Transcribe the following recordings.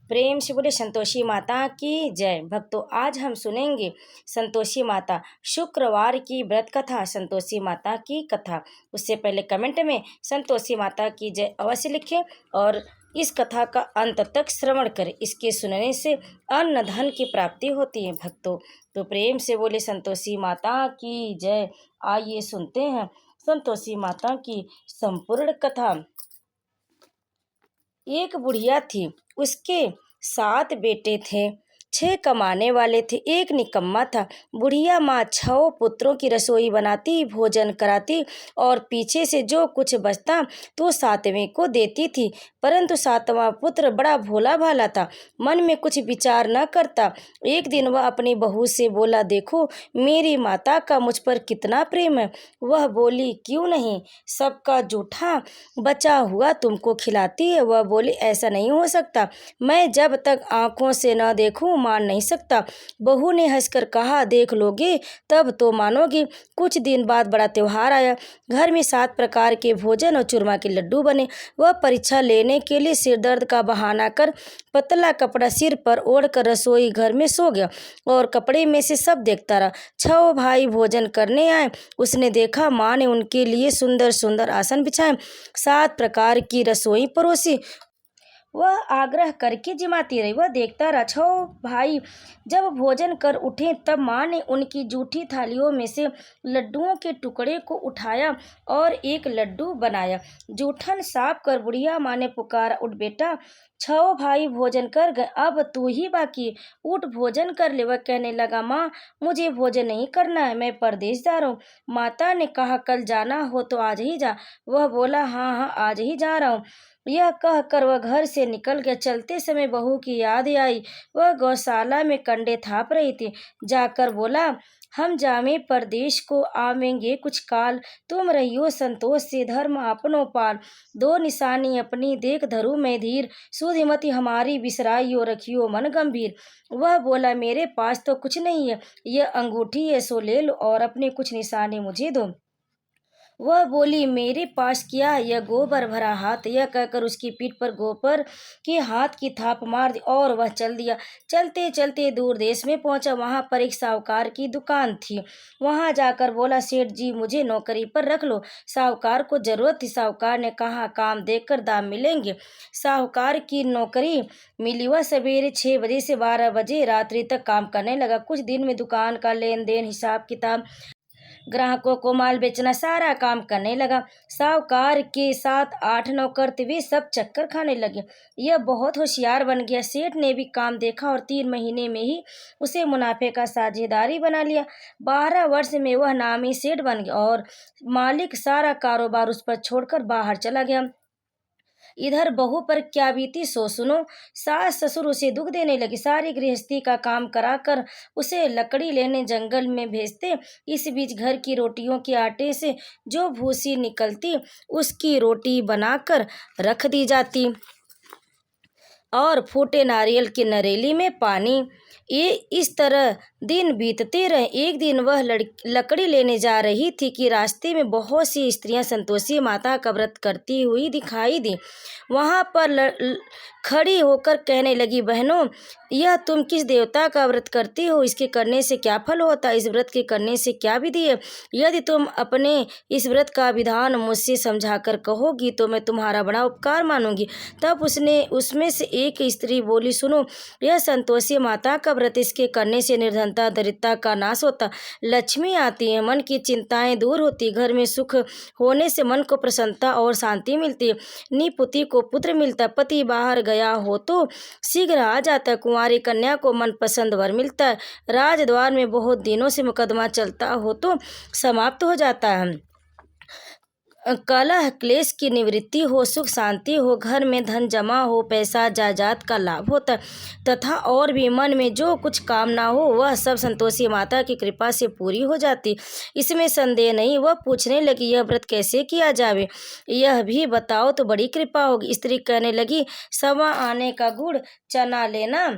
प्रेम से बोले संतोषी माता की जय। भक्तों, आज हम सुनेंगे संतोषी माता शुक्रवार की व्रत कथा, संतोषी माता की कथा। उससे पहले कमेंट में संतोषी माता की जय अवश्य लिखें और इस कथा का अंत तक श्रवण करें। इसके सुनने से अन्न धन की प्राप्ति होती है। भक्तों, तो प्रेम से बोले संतोषी माता की जय। आइए सुनते हैं संतोषी माता की संपूर्ण कथा। एक बुढ़िया थी, उसके 7 बेटे थे। 6 कमाने वाले थे, एक निकम्मा था। बुढ़िया माँ 6 पुत्रों की रसोई बनाती, भोजन कराती और पीछे से जो कुछ बचता तो 7वें को देती थी। परंतु 7वां पुत्र बड़ा भोला भाला था, मन में कुछ विचार न करता। एक दिन वह अपनी बहू से बोला, देखो मेरी माता का मुझ पर कितना प्रेम है। वह बोली, क्यों नहीं, सबका जूठा बचा हुआ तुमको खिलाती है। वह बोली, ऐसा नहीं हो सकता, मैं जब तक आंखों से न देखूं मान नहीं सकता। बहू ने हंसकर कहा, देख लोगे तब तो मानोगी। कुछ दिन बाद बड़ा त्योहार आया। घर में 7 प्रकार के भोजन और चूरमा के लड्डू बने। वह परीक्षा लेने के लिए सिर दर्द का बहाना कर पतला कपड़ा सिर पर ओढ़कर रसोई घर में सो गया और कपड़े में से सब देखता रहा। 6 भाई भोजन करने आए। उसने देखा माँ ने उनके लिए सुंदर सुंदर आसन बिछाए, 7 प्रकार की रसोई परोसी। वह आग्रह करके जिमाती रही। वह देखता रहा। 6 भाई जब भोजन कर उठे तब माँ ने उनकी जूठी थालियों में से लड्डुओं के टुकड़े को उठाया और एक लड्डू बनाया। जूठन साफ कर बुढ़िया माँ ने पुकारा, उठ बेटा, 6 भाई भोजन कर गए, अब तू ही बाकी, उठ भोजन कर ले। वह कहने लगा, माँ मुझे भोजन नहीं करना है, मैं परदेश जा रहा हूँ। माता ने कहा, कल जाना हो तो आज ही जा। वह बोला, हाँ हाँ आज ही जा रहा हूँ। यह कहकर वह घर से निकल गया। चलते समय बहू की याद आई। वह गौशाला में कंडे थाप रही थी। जाकर बोला, हम जामे परदेश को आवेंगे कुछ काल, तुम रहियो संतोष से धर्म अपनो पाल। 2 निशानी अपनी देख धरू मैं धीर, सुधिमति हमारी बिसराइयो रखियो मन गंभीर। वह बोला, मेरे पास तो कुछ नहीं है, यह अंगूठी है सो ले लो और अपने कुछ निशाने मुझे दो। वह बोली, मेरे पास क्या, यह गोबर भरा हाथ। यह कहकर उसकी पीठ पर गोबर के हाथ की थाप मार दी और वह चल दिया। चलते चलते दूर देश में पहुंचा। वहां पर एक साहूकार की दुकान थी। वहां जाकर बोला, सेठ जी मुझे नौकरी पर रख लो। साहूकार को जरूरत थी। साहूकार ने कहा, काम देखकर दाम मिलेंगे। साहूकार की नौकरी मिली। वह सवेरे 6 बजे से 12 बजे रात्रि तक काम करने लगा। कुछ दिन में दुकान का लेन देन, हिसाब किताब, ग्राहकों को माल बेचना, सारा काम करने लगा। साहूकार के 7-8 नौकर थे, वे सब चक्कर खाने लगे। यह बहुत होशियार बन गया। सेठ ने भी काम देखा और 3 महीने में ही उसे मुनाफे का साझेदारी बना लिया। 12 वर्ष में वह नामी सेठ बन गया और मालिक सारा कारोबार उस पर छोड़कर बाहर चला गया। इधर बहू पर क्या बीती सो सुनो। सास ससुर उसे दुख देने लगे। सारी गृहस्थी का काम कराकर उसे लकड़ी लेने जंगल में भेजते। इस बीच घर की रोटियों के आटे से जो भूसी निकलती उसकी रोटी बनाकर रख दी जाती और फूटे नारियल की नरेली में पानी। ये इस तरह दिन बीतते रहे। एक दिन वह लकड़ी लेने जा रही थी कि रास्ते में बहुत सी स्त्रियां संतोषी माता का व्रत करती हुई दिखाई दी। वहां पर खड़ी होकर कहने लगी, बहनों यह तुम किस देवता का व्रत करती हो, इसके करने से क्या फल होता है, इस व्रत के करने से क्या विधि है। यदि तुम अपने इस व्रत का विधान मुझसे समझाकर कहोगी तो मैं तुम्हारा बड़ा उपकार मानूंगी। तब उसमें से एक स्त्री बोली, सुनो, यह संतोषी माता का व्रत, इसके करने से निर्धनता दरिद्रता का नाश होता, लक्ष्मी आती है, मन की चिंताएं दूर होती, घर में सुख होने से मन को प्रसन्नता और शांति मिलती है, निपुति को पुत्र मिलता, पति बाहर गया हो तो शीघ्र आ जाता है, कुंवारी कन्या को मनपसंद वर मिलता है, राजद्वार में बहुत दिनों से मुकदमा चलता हो तो समाप्त हो जाता है, कलह क्लेश की निवृत्ति हो, सुख शांति हो, घर में धन जमा हो, पैसा जायदाद का लाभ होता है तथा और भी मन में जो कुछ कामना हो वह सब संतोषी माता की कृपा से पूरी हो जाती, इसमें संदेह नहीं। वह पूछने लगी, यह व्रत कैसे किया जावे, यह भी बताओ तो बड़ी कृपा होगी। स्त्री कहने लगी, 1.25 आने का गुड़ चना लेना,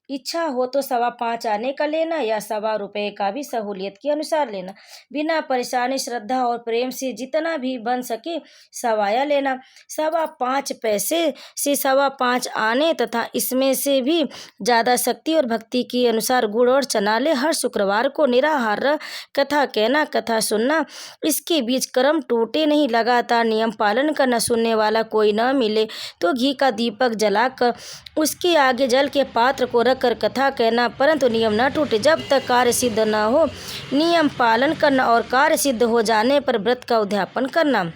इच्छा हो तो 5.25 आने का लेना या ₹1.25 का भी सहूलियत के अनुसार लेना। बिना परेशानी, श्रद्धा और प्रेम से जितना भी बन सके सवाया लेना। 5.25 पैसे से 5.25 आने तथा इसमें से भी ज़्यादा शक्ति और भक्ति के अनुसार गुड़ और चना ले। हर शुक्रवार को निराहार कथा कहना, कथा सुनना, इसके बीच कर्म टूटे नहीं। लगातार नियम पालन करना। सुनने वाला कोई न मिले तो घी का दीपक जलाकर उसके आगे जल के पात्र को रखकर कथा कहना, परंतु नियम न टूटे जब तक कार्य सिद्ध न हो। नियम पालन करना और कार्य सिद्ध हो जाने पर व्रत का उद्यापन करना।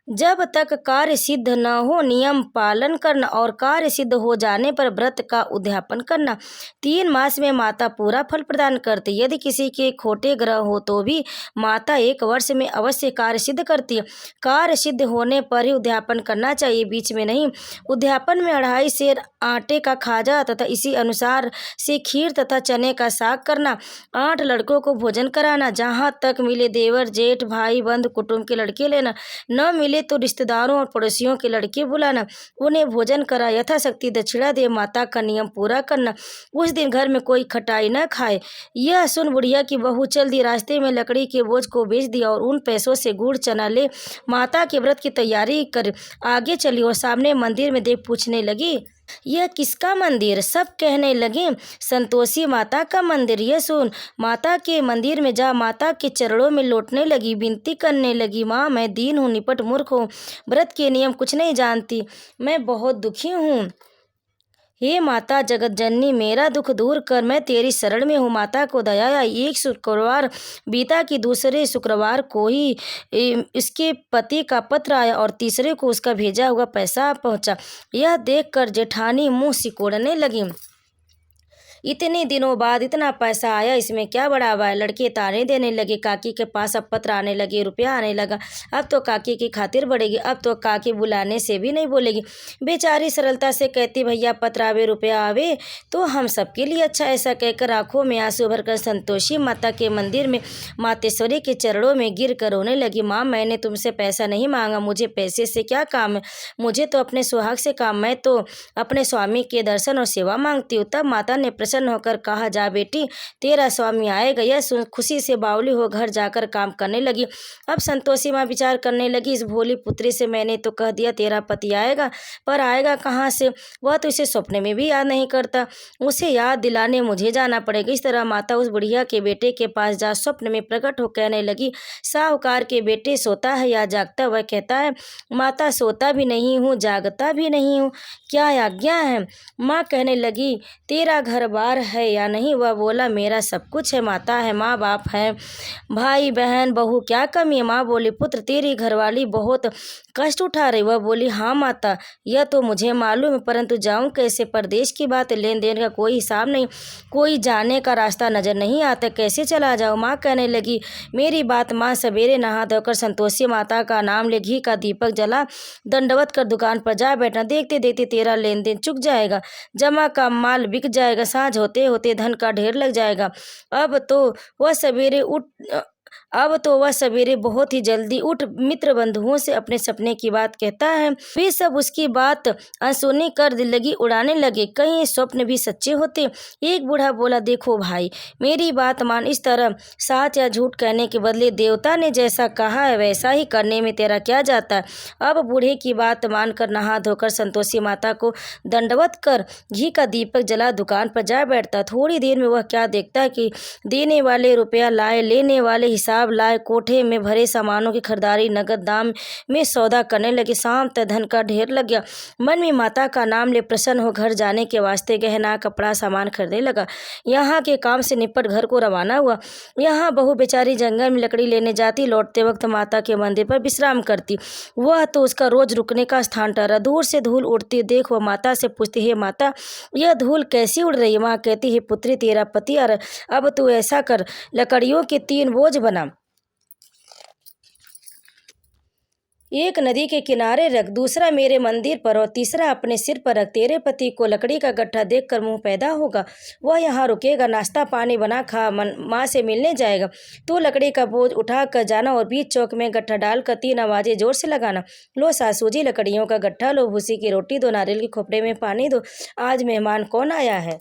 जब तक कार्य सिद्ध न हो नियम पालन करना और कार्य सिद्ध हो जाने पर व्रत का उद्यापन करना। 3 मास में माता पूरा फल प्रदान करती है। यदि किसी के खोटे ग्रह हो तो भी माता 1 वर्ष में अवश्य कार्य सिद्ध करती है। कार्य सिद्ध होने पर ही उद्यापन करना चाहिए, बीच में नहीं। उद्यापन में 2.5 सेर आटे का खाजा तथा इसी अनुसार से खीर तथा चने का साग करना। 8 लड़कों को भोजन कराना। जहाँ तक मिले देवर, जेठ, भाई, बंधु, कुटुंब के लड़के लेना। न मिले तो रिश्तेदारों और पड़ोसियों के लड़के बुलाना, उन्हें भोजन करा, यथाशक्ति दक्षिणा दे। माता का नियम पूरा करना। उस दिन घर में कोई खटाई न खाए। यह सुन बुढ़िया की बहू चल दी। रास्ते में लकड़ी के बोझ को बेच दिया और उन पैसों से गुड़ चना ले माता के व्रत की तैयारी कर आगे चली और सामने मंदिर में देख पूछने लगी, यह किसका मंदिर? सब कहने लगे, संतोषी माता का मंदिर। यह सुन माता के मंदिर में जा माता के चरणों में लौटने लगी, विनती करने लगी, माँ मैं दीन हूँ, निपट मूर्ख हूँ, व्रत के नियम कुछ नहीं जानती, मैं बहुत दुखी हूँ। हे माता जगत जननी, मेरा दुख दूर कर, मैं तेरी शरण में हूँ। माता को दया आई। एक शुक्रवार बीता कि दूसरे शुक्रवार को ही इसके पति का पत्र आया और तीसरे को उसका भेजा हुआ पैसा पहुँचा। यह देखकर जेठानी मुँह सिकोड़ने लगी, इतने दिनों बाद इतना पैसा आया, इसमें क्या बड़ा हुआ है? लड़के ताने देने लगे। काकी के पास अब पत्र आने लगे, रुपया आने लगा। अब तो काकी की खातिर बढ़ेगी, अब तो काकी बुलाने से भी नहीं बोलेगी। बेचारी सरलता से कहती, भैया पत्र आवे, रुपया आवे तो हम सबके लिए अच्छा। ऐसा कहकर आंखों में आंसू भरकर संतोषी माता के मंदिर में मातेश्वरी के चरणों में गिर कर रोने लगी। माँ मैंने तुमसे पैसा नहीं मांगा, मुझे पैसे से क्या काम है, मुझे तो अपने सुहाग से काम, मैं तो अपने स्वामी के दर्शन और सेवा मांगती हूँ। तब माता ने प्रसन्न होकर कहा, जा बेटी तेरा स्वामी आएगा। यह सुन खुशी से बावली हो घर जाकर काम करने लगी। अब संतोषी माँ विचार करने लगी, इस भोली पुत्री से मैंने तो कह दिया तेरा पति आएगा, पर आएगा कहाँ से? वह तो इसे सपने में भी याद नहीं करता, उसे याद दिलाने मुझे जाना पड़ेगा। इस तरह माता उस बुढ़िया के बेटे के पास जा स्वप्न में प्रकट हो कहने लगी, साहूकार के बेटे सोता है या जागता? वह कहता है, माता सोता भी नहीं हूँ, जागता भी नहीं हूँ, क्या आज्ञा है? माँ कहने लगी, तेरा घर बार है या नहीं? वह बोला, मेरा सब कुछ है। माता है, माँ बाप है, भाई बहन बहू, क्या कमी है? माँ बोली, पुत्र तेरी घरवाली बहुत कष्ट उठा रही। वह बोली, हाँ माता यह तो मुझे मालूम है, परंतु जाऊँ कैसे? परदेश की बात, लेन देन का कोई हिसाब नहीं, कोई जाने का रास्ता नजर नहीं आता, कैसे चला जाऊँ? माँ कहने लगी, मेरी बात माँ, सवेरे नहा धोकर संतोषी माता का नाम ले, घी का दीपक जला, दंडवत कर दुकान पर जा बैठना। देखते देखते तेरा लेन देन चुक जाएगा, जमा का माल बिक जाएगा, साँझ होते होते धन का ढेर लग जाएगा। अब तो वह सवेरे बहुत ही जल्दी उठ मित्र बंधुओं से अपने सपने की बात कहता है। वे सब उसकी बात अनसुनी कर दिल लगी उड़ाने लगे, कहीं स्वप्न भी सच्चे होते। एक बूढ़ा बोला, देखो भाई मेरी बात मान, इस तरह साच या झूठ कहने के बदले देवता ने जैसा कहा है वैसा ही करने में तेरा क्या जाता है? अब बूढ़े की बात मानकर नहा धोकर संतोषी माता को दंडवत कर घी का दीपक जला दुकान पर जा बैठता। थोड़ी देर में वह क्या देखता है कि देने वाले रुपया लाए, लेने वाले हिसाब लाए, कोठे में भरे सामानों की खरीदारी, नगद दाम में सौदा करने लगे। शाम तक धन का ढेर लग गया। मन में माता का नाम ले प्रसन्न हो घर जाने के वास्ते गहना कपड़ा सामान खरीदने लगा। यहाँ के काम से निपट घर को रवाना हुआ। यहाँ बहू बेचारी जंगल में लकड़ी लेने जाती, लौटते वक्त माता के मंदिर पर विश्राम करती। वह तो उसका रोज रुकने का स्थान ठहरा। दूर से धूल उड़ती देख वह माता से पूछती, हे माता यह धूल कैसी उड़ रही है? माँ कहती, है पुत्री तेरा पति आ रहा, अब तू ऐसा कर लकड़ियों के 3 बोझ बना, एक नदी के किनारे रख, दूसरा मेरे मंदिर पर और तीसरा अपने सिर पर रख। तेरे पति को लकड़ी का गट्ठा देखकर मुंह पैदा होगा, वह यहाँ रुकेगा, नाश्ता पानी बना खा माँ से मिलने जाएगा। तो लकड़ी का बोझ उठा कर जाना और बीच चौक में गट्ठा डालकर 3 आवाजें जोर से लगाना, लो सासू जी लकड़ियों का गट्ठा लो, भूसी की रोटी दो, नारियल के खोपड़े में पानी दो, आज मेहमान कौन आया है।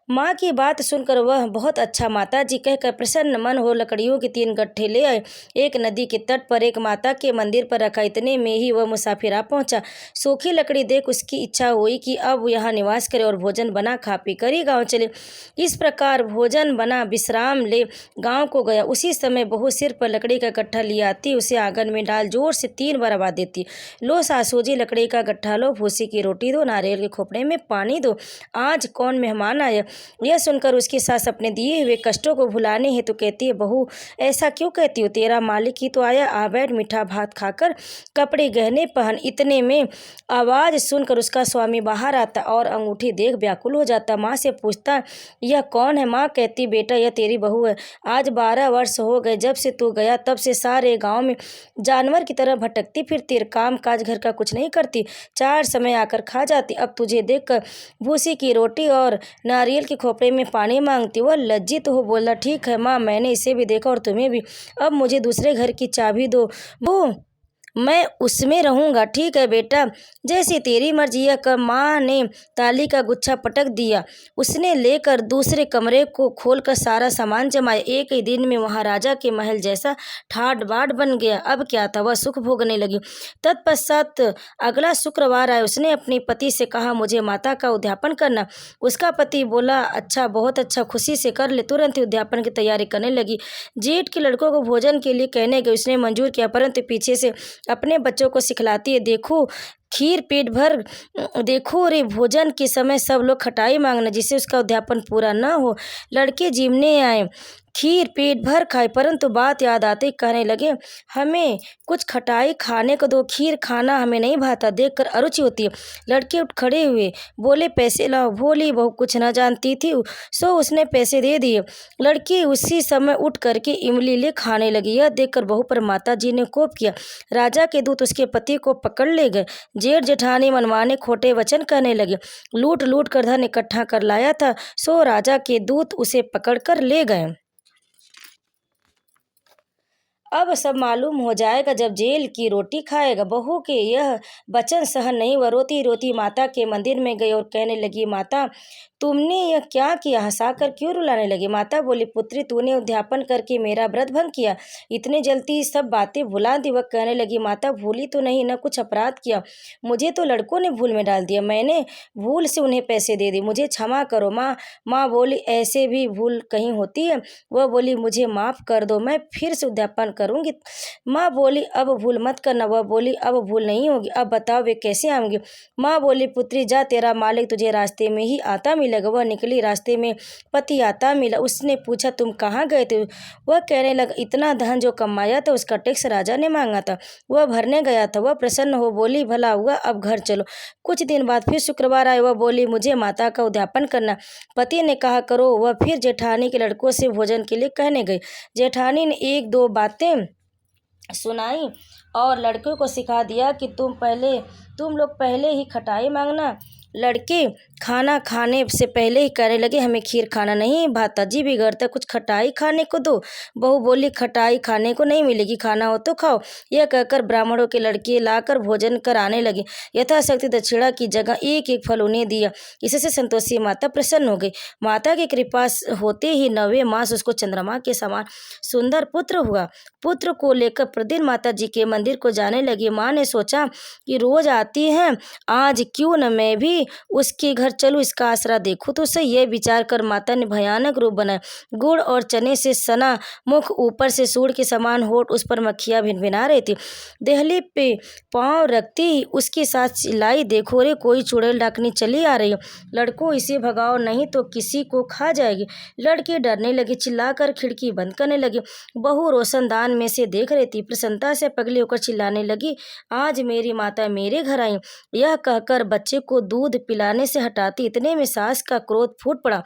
माँ की बात सुनकर वह बहुत अच्छा माता जी कहकर प्रसन्न मन हो लकड़ियों के 3 गट्ठे ले आए। एक नदी के तट पर एक माता के मंदिर पर रखा। इतने में ही वह मुसाफिर आ पहुंचा। सूखी लकड़ी देख उसकी इच्छा हुई कि अब यहाँ निवास करे और भोजन बना खा पी कर ही गाँव चले। इस प्रकार भोजन बना विश्राम ले गाँव को गया। उसी समय बहू सिर पर लकड़ी का गट्ठा ले आती, उसे आंगन में डाल जोर से 3 बार आवाज देती, लो सासूजी लकड़ी का गट्ठा लो, भूसी की रोटी दो, नारियल के खोपड़े में पानी दो, आज कौन मेहमान आया। यह सुनकर उसकी सास अपने दिए हुए कष्टों को भुलाने हेतु कहती है, बहू ऐसा क्यों कहती हो, तेरा मालिक ही तो आया, आ बैठ, मीठा भात खाकर कपड़े गहने पहन। इतने में आवाज सुनकर उसका स्वामी बाहर आता और अंगूठी देख व्याकुल हो जाता। माँ से पूछता, यह कौन है। माँ कहती, बेटा यह तेरी बहू है। आज 12 वर्ष हो गए जब से तू गया, तब से सारे गांव में जानवर की तरह भटकती फिरती, काम काज घर का कुछ नहीं करती, 4 समय आकर खा जाती। अब तुझे देखकर भूसी की रोटी और नारियल के खोपड़े में पानी मांगती। वह लज्जित हो बोला, ठीक है माँ, मैंने इसे भी देखा और तुम्हें भी, अब मुझे दूसरे घर की चाबी दो, वो मैं उसमें रहूंगा। ठीक है बेटा, जैसी तेरी मर्जी। यह कर माँ ने ताली का गुच्छा पटक दिया। उसने लेकर दूसरे कमरे को खोलकर सारा सामान जमाया। एक ही दिन में वहाँ राजा के महल जैसा ठाट बाट बन गया। अब क्या था, वह सुख भोगने लगी। तत्पश्चात अगला शुक्रवार आया। उसने अपने पति से कहा, मुझे माता का उद्यापन करना। उसका पति बोला, अच्छा, बहुत अच्छा, खुशी से कर ले। तुरंत ही उद्यापन की तैयारी करने लगी। जेठ के लड़कों को भोजन के लिए कहने गई। उसने मंजूर किया, परंतु पीछे से अपने बच्चों को सिखलाती है, देखो खीर पेट भर देखो रे, भोजन के समय सब लोग खटाई मांगना, जिससे उसका उद्यापन पूरा न हो। लड़के जीवने आए, खीर पेट भर खाए, परंतु बात याद आते कहने लगे, हमें कुछ खटाई खाने को दो, खीर खाना हमें नहीं भाता, देखकर अरुचि होती है। लड़के उठ खड़े हुए, बोले, पैसे लाओ। भोली बहू कुछ न जानती थी, सो उसने पैसे दे दिए। लड़की उसी समय उठ करके इमली ले खाने लगी। यह देखकर बहू पर माता जी ने कोप किया। राजा के दूत उसके पति को पकड़ ले गए। जेठ जेठानी मनमाने खोटे वचन कहने लगे। लूट लूट कर धन इकट्ठा कर लाया था, सो राजा के दूत उसे पकड़ कर ले गए। अब सब मालूम हो जाएगा जब जेल की रोटी खाएगा। बहू के यह वचन सहन नहीं हुआ। रोती रोती माता के मंदिर में गई और कहने लगी, माता तुमने यह क्या किया, हंसाकर क्यों रुलाने लगी। माता बोली, पुत्री तूने उद्यापन करके मेरा व्रत भंग किया, इतने जल्दी सब बातें भुला दी। वह कहने लगी, माता भूली तो नहीं, न कुछ अपराध किया, मुझे तो लड़कों ने भूल में डाल दिया, मैंने भूल से उन्हें पैसे दे दिए, मुझे क्षमा करो। माँ बोली, ऐसे भी भूल कहीं होती है। वह बोली, मुझे माफ़ कर दो, मैं फिर से उद्यापन करूंगी। माँ बोली, अब भूल मत करना। वह बोली, अब भूल नहीं होगी, अब बताओ वे कैसे आएंगे। माँ बोली, पुत्री जा, तेरा मालिक तुझे रास्ते में ही आता मिलेगा। वह निकली, रास्ते में पति आता मिला। उसने पूछा, तुम कहाँ गए थे। वह कहने लगा, इतना धन जो कमाया था उसका टैक्स राजा ने मांगा था, वह भरने गया था। वह प्रसन्न हो बोली, भला हुआ, अब घर चलो। कुछ दिन बाद फिर शुक्रवार आए। वह बोली, मुझे माता का उद्यापन करना। पति ने कहा, करो। वह फिर जेठानी के लड़कों से भोजन के लिए कहने गई। जेठानी ने 1-2 बातें सुनाई और लड़कों को सिखा दिया कि तुम लोग पहले ही खटाई मांगना। लड़के खाना खाने से पहले ही कहने लगे, हमें खीर खाना नहीं भाता, जी बिगड़ता, कुछ खटाई खाने को दो। बहू बोली, खटाई खाने को नहीं मिलेगी, खाना हो तो खाओ। यह कहकर ब्राह्मणों के लड़के लाकर भोजन कराने लगे। यथाशक्ति दक्षिणा की जगह 1-1 फल उन्हें दिया। इससे संतोषी माता प्रसन्न हो गई। माता की कृपा होते ही 9वें मास उसको चंद्रमा के समान सुंदर पुत्र हुआ। पुत्र को लेकर प्रतिदिन माता जी के मंदिर को जाने लगी। माँ ने सोचा कि रोज आती है, आज क्यों न मैं भी उसके घर चलूं, इसका आसरा देखूं तो सही। यह विचार कर माता ने भयानक रूप बनाया। गुड़ और चने से सना मुख, ऊपर से सूंड के समान होठ, उस पर मक्खियां भिनभिना रही थी। देहली पे पांव रखती ही उसके साथ चिल्लाई, देखो रे, कोई चुड़ैल डाकनी चली आ रही है, लड़कों इसे भगाओ, नहीं तो किसी को खा जाएगी। लड़के डरने लगे, चिल्लाकर खिड़की बंद करने लगे। बहू रोशनदान में से देख रही थी, प्रसन्नता से पगली होकर चिल्लाने लगी, आज मेरी माता मेरे घर आई। यह कहकर बच्चे को दूध पिलाने से हटाती। इतने में सास का क्रोध फूट पड़ा,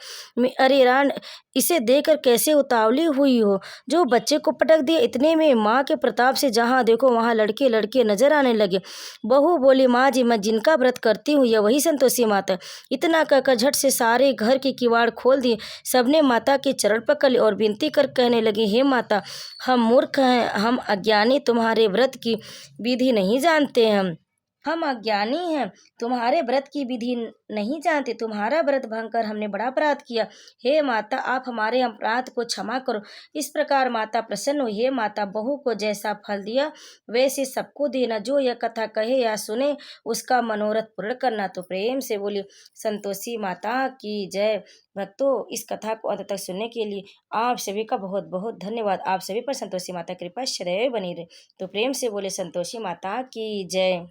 अरे रान, इसे देखकर कैसे उतावली हुई हो, जो बच्चे को पटक दिया। इतने में माँ के प्रताप से जहाँ देखो वहाँ लड़के लड़के नजर आने लगे। बहू बोली, माँ जी, मैं जिनका व्रत करती हूँ यह वही संतोषी माता है। इतना कहकर झट से सारे घर के किवाड़ खोल दिए। सबने माता के चरण पकड़ लिए और विनती कर कहने लगे, हे माता, हम मूर्ख हैं, हम अज्ञानी, तुम्हारे व्रत की विधि नहीं जानते हैं। हम अज्ञानी हैं, तुम्हारे व्रत की विधि नहीं जानते, तुम्हारा व्रत भंग कर हमने बड़ा अपराध किया। हे माता, आप हमारे अपराध को क्षमा करो। इस प्रकार माता प्रसन्न हुई। हे माता, बहू को जैसा फल दिया वैसे सबको देना। जो यह कथा कहे या सुने उसका मनोरथ पूर्ण करना। तो प्रेम से बोली संतोषी माता की जय। भक्तों, इस कथा को अंत तक सुनने के लिए आप सभी का बहुत बहुत धन्यवाद। आप सभी पर संतोषी माता की कृपा सदैव बनी रहे। तो प्रेम से बोले संतोषी माता की जय।